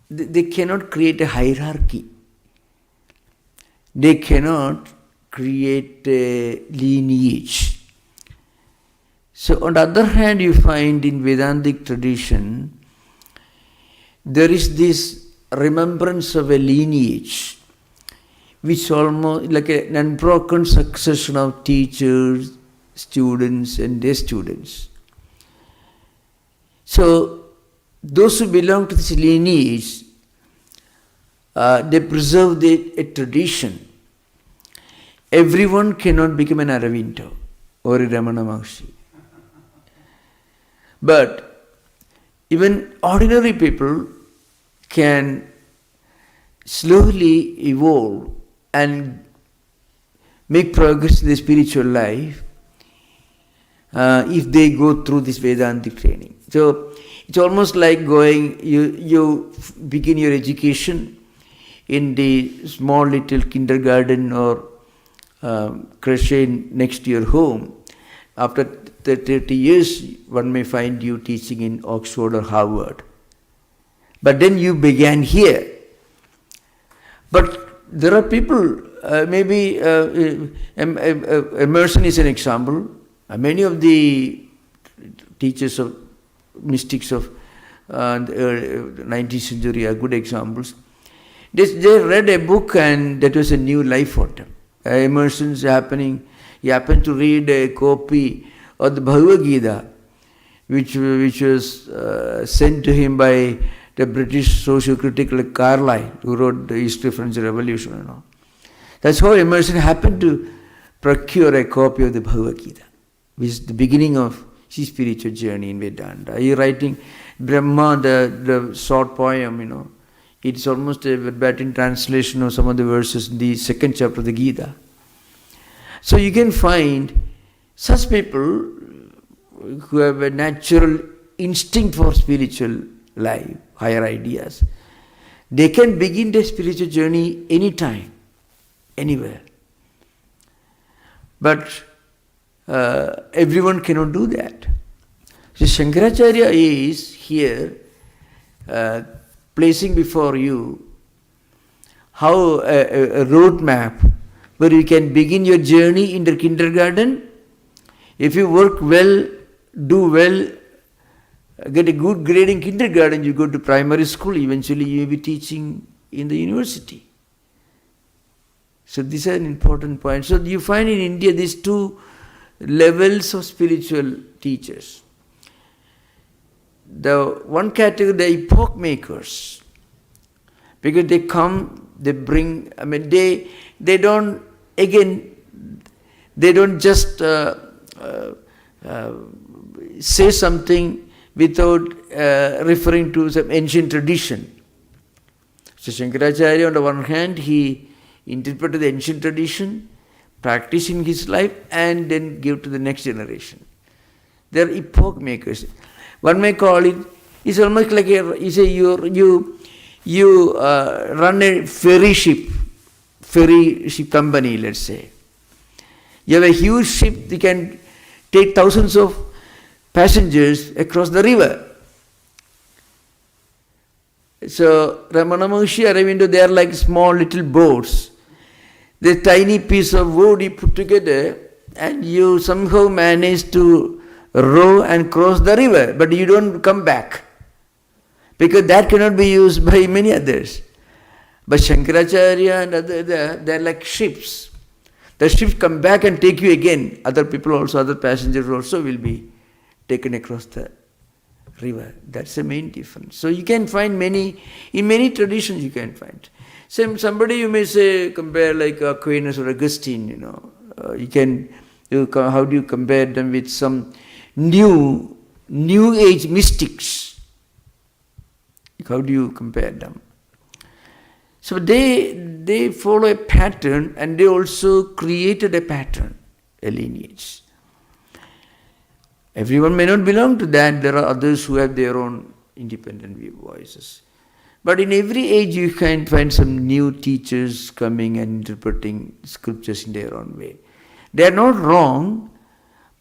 create a hierarchy. They cannot create a lineage. So on the other hand, you find in Vedantic tradition, there is this remembrance of a lineage, which almost like an unbroken succession of teachers, students and their students. So those who belong to this lineage, they preserve a tradition. Everyone cannot become an Aravinda or a Ramana Maharshi. But even ordinary people can slowly evolve and make progress in their spiritual life if they go through this Vedantic training. So it's almost like you begin your education in the small little kindergarten or crèche next to your home. After 30 years, one may find you teaching in Oxford or Harvard. But then you began here. But there are people, maybe Emerson is an example. Many of the teachers of mystics of the 19th century are good examples. They read a book and that was a new life for them. Emerson's happening. He happened to read a copy of the Bhagavad Gita, which was sent to him by the British socio-critical Carlyle, who wrote the History of French Revolution and all. That's how Emerson happened to procure a copy of the Bhagavad Gita, which is the beginning of his spiritual journey in Vedanta. He writing Brahma, the short poem, it's almost a verbatim translation of some of the verses in the second chapter of the Gita. So you can find such people who have a natural instinct for spiritual life, higher ideas. They can begin their spiritual journey anytime, anywhere. But everyone cannot do that. So Shankaracharya is here placing before you how a roadmap where you can begin your journey in the kindergarten. If you work well, do well, get a good grade in kindergarten, you go to primary school, eventually you will be teaching in the university. So this is an important point. So you find in India these two levels of spiritual teachers. The one category, the epoch makers, because they come, they bring, they don't just say something without referring to some ancient tradition. So Shankaracharya, on the one hand, he interpreted the ancient tradition, practice in his life, and then give to the next generation. They are epoch makers. One may call it, it's almost like you run a ferry ship company, let's say. You have a huge ship that can take thousands of passengers across the river. So Ramana Maharshi, Aravinda, they are like small little boats. The tiny piece of wood you put together and you somehow manage to row and cross the river, but you don't come back, because that cannot be used by many others. But Shankaracharya and others, they are like ships. The ships come back and take you again. Other people also, other passengers also will be taken across the river. That's the main difference. So you can find in many traditions you can find. Somebody you may say, compare like Aquinas or Augustine, how do you compare them with some new age mystics? How do you compare them? So they follow a pattern, and they also created a pattern, a lineage. Everyone may not belong to that. There are others who have their own independent voices. But in every age you can find some new teachers coming and interpreting scriptures in their own way. They are not wrong,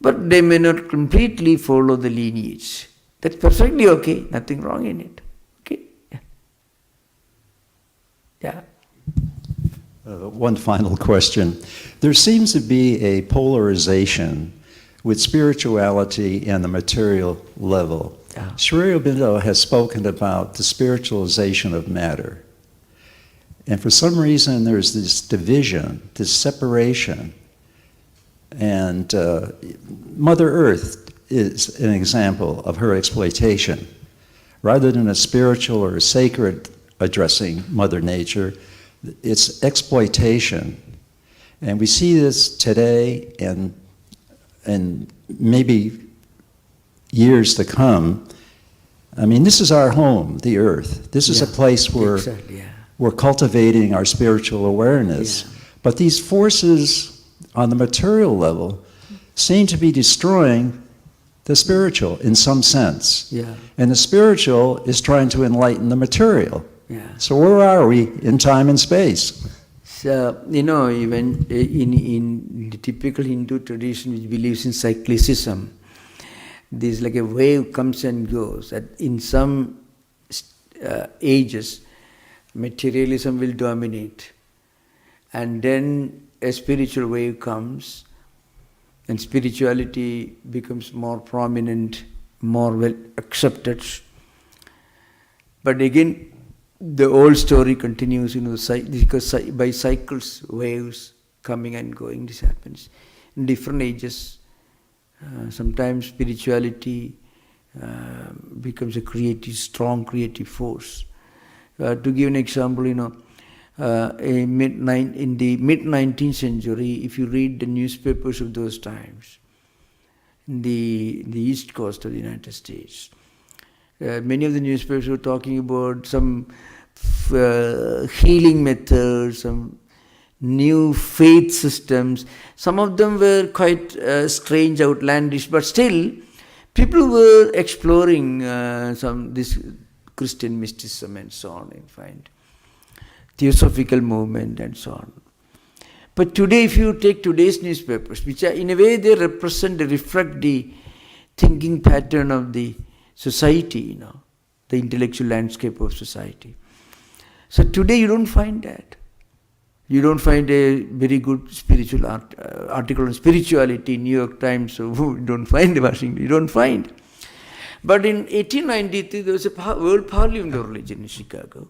but they may not completely follow the lineage. That's perfectly okay, nothing wrong in it. Okay? Yeah. One final question. There seems to be a polarization with spirituality and the material level. Yeah. Sri Aurobindo has spoken about the spiritualization of matter. And for some reason there's this division, this separation. And Mother Earth is an example of her exploitation. Rather than a spiritual or a sacred addressing Mother Nature, it's exploitation. And we see this today and maybe years to come. I mean, this is our home, the earth. This is a place where we're cultivating our spiritual awareness. Yeah. But these forces on the material level seem to be destroying the spiritual in some sense. Yeah. And the spiritual is trying to enlighten the material. Yeah. So where are we in time and space? So, even in the typical Hindu tradition which believes in cyclicism, there's like a wave comes and goes. In some ages, materialism will dominate. And then a spiritual wave comes and spirituality becomes more prominent, more well accepted. But again, the old story continues, because by cycles, waves coming and going, this happens. In different ages, sometimes spirituality becomes a strong creative force. To give an example, in the mid-19th century, if you read the newspapers of those times, in the east coast of the United States, many of the newspapers were talking about some healing methods, some new faith systems. Some of them were quite strange, outlandish, but still people were exploring this Christian mysticism and so on, and find theosophical movement and so on. But today, if you take today's newspapers, which are in a way they reflect the thinking pattern of the society, the intellectual landscape of society. So today you don't find that. You don't find a very good spiritual article on spirituality in New York Times, so you don't find Washington, you don't find. But in 1893, there was a World Parliament of Religion in Chicago.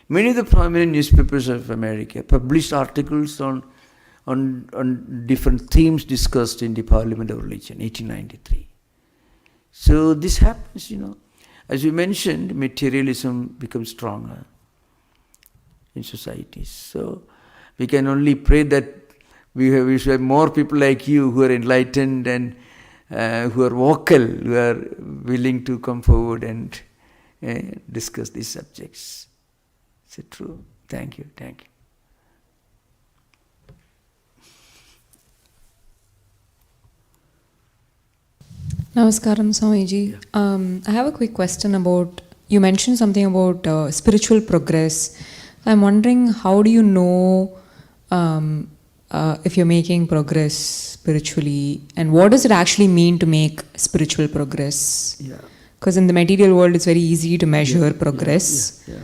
Many of the prominent newspapers of America published articles on different themes discussed in the Parliament of Religion, 1893. So this happens, As we mentioned, materialism becomes stronger in societies. So we can only pray that we should have more people like you who are enlightened and who are vocal, who are willing to come forward and discuss these subjects. Is it true? Thank you. Namaskaram, Swamiji. I have a quick question about, you mentioned something about spiritual progress. I'm wondering, how do you know if you're making progress spiritually, and what does it actually mean to make spiritual progress? Yeah. Because in the material world, it's very easy to measure progress. Yeah.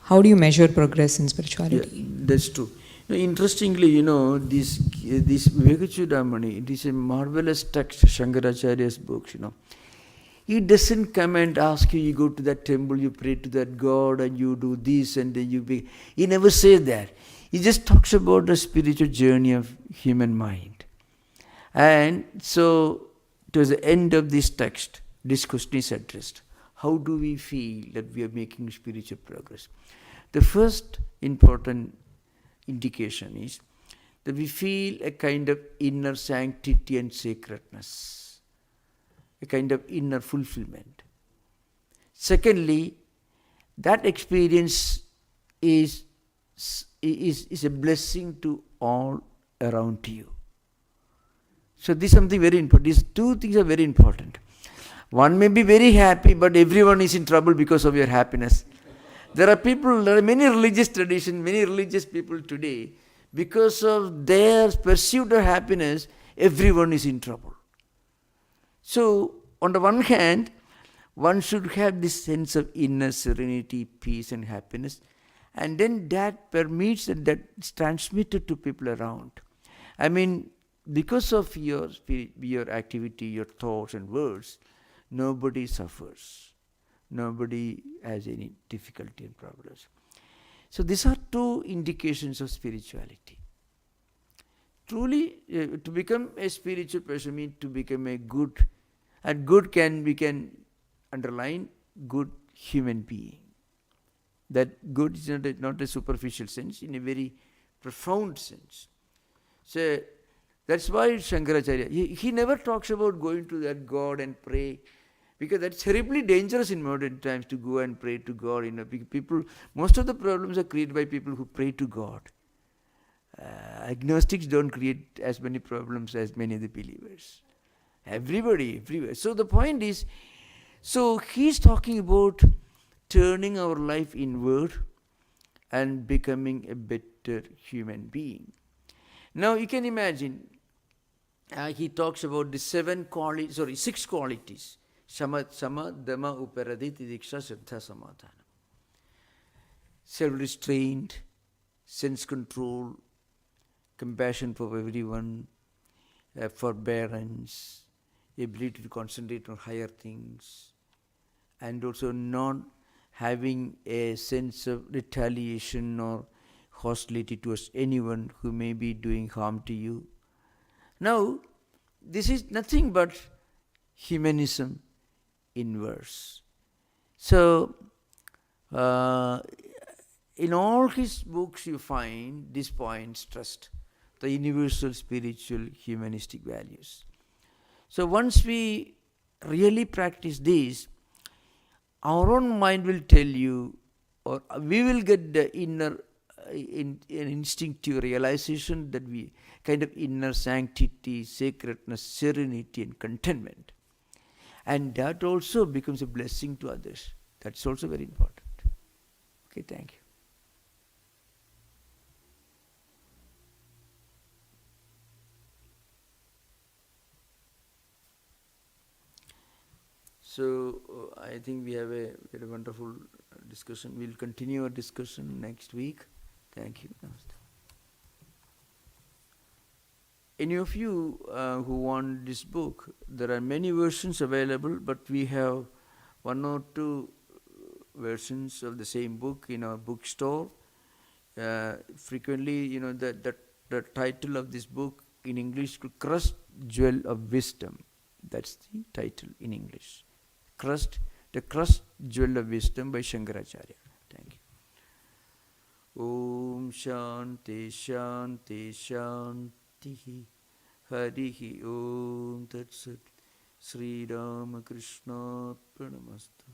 How do you measure progress in spirituality? Yeah, that's true. Interestingly, this Vivekachudamani, it is a marvelous text, Shankaracharya's books, He doesn't come and ask you go to that temple, you pray to that God, and you do this, and then He never says that. He just talks about the spiritual journey of human mind. And so, towards the end of this text, this question is addressed. How do we feel that we are making spiritual progress? The first important indication is that we feel a kind of inner sanctity and sacredness, a kind of inner fulfillment. Secondly, that experience is a blessing to all around you. So this is something very important. These two things are very important. One may be very happy, but everyone is in trouble because of your happiness. There are many religious traditions, many religious people today, because of their pursuit of happiness, everyone is in trouble. So, on the one hand, one should have this sense of inner serenity, peace and happiness, and then that permeates and that's transmitted to people around. I mean, because of your spirit, your activity, your thoughts and words, nobody suffers. Nobody has any difficulty and problems. So these are two indications of spirituality. Truly, to become a spiritual person means to become a good, and good we can underline good human being. That good is not a superficial sense, in a very profound sense. So that's why Shankaracharya, he never talks about going to that God and pray, because that's terribly dangerous in modern times to go and pray to God. People, most of the problems are created by people who pray to God. Agnostics don't create as many problems as many of the believers. Everybody, everywhere. So the point is, so he's talking about turning our life inward and becoming a better human being. Now you can imagine, he talks about the 6 qualities. Sama, Dhamma, Uparadi, Tidiksha, Siddha, Samadhana. Self-restraint, sense control, compassion for everyone, forbearance, ability to concentrate on higher things, and also not having a sense of retaliation or hostility towards anyone who may be doing harm to you. Now, this is nothing but humanism in verse. So, in all his books you find this point stressed, the universal spiritual humanistic values. So once we really practice this, our own mind will tell you, or we will get the inner an instinctive realization that we kind of inner sanctity, sacredness, serenity and contentment. And that also becomes a blessing to others. That's also very important. Okay, thank you. So, I think we have a very wonderful discussion. We'll continue our discussion next week. Thank you. Namaste. Any of you who want this book, there are many versions available, but we have 1 or 2 versions of the same book in our bookstore. Frequently, the title of this book in English is Crest Jewel of Wisdom. That's the title in English. The Crest Jewel of Wisdom by Shankaracharya. Thank you. Om Shanti Shanti Shanti Harihi Om Tat Sat Sri Ramakrishna Pranamastu.